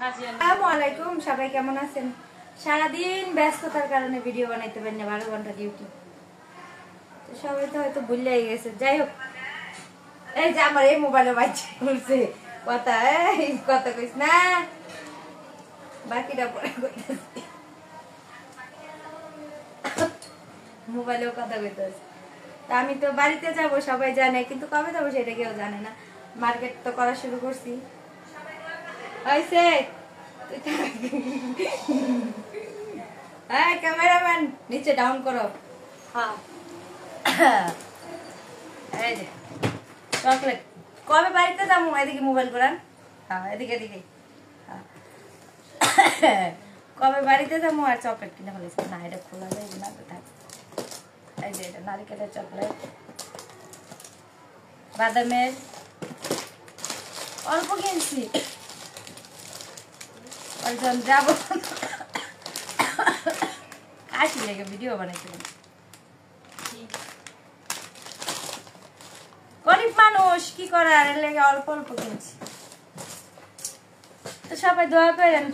আসসালামু আলাইকুম, সবাই কেমন আছেন? সারাদিন ব্যস্ততার কারণে ভিডিও বানাইতে পারি না, 12 ঘন্টা ডিউটি। তো সবাই তো হয়তো ভুলেই গেছে। যাই হোক, এই যে আমার এই মোবাইলে বাজছে বলছে কথা, এই কথা কইস না, বাকিটা পরে কইতেছি। মোবাইলেও কথা কইতেছি। তা আমি তো বাড়িতে যাব, সবাই জানে, কিন্তু কবে যাবো সেটা কেউ জানে না। মার্কেট তো করা শুরু করছি। হয়েছে হ্যাঁ, ক্যামেরাম্যান নিচে ডাউন করো। হ্যাঁ, এই যে চকলেট। কবে বাড়িতে যাবো? এদিকে মোবাইল করান। হ্যাঁ, এদিকে এদিকে। কবে বাড়িতে যাবো আর চকলেট কিনে ফেলেছি না, এটা খোলা যায় না, থাক। এই যে এটা নারকেলের চকলেট, বাদামের অল্প কিনছি। যাবো কাশি লেগে ভিডিও বানাইছিলাম। গরিব মানুষ কি করার, এর লেগে অল্প অল্প কিনছি। তো সবাই দোয়া করেন।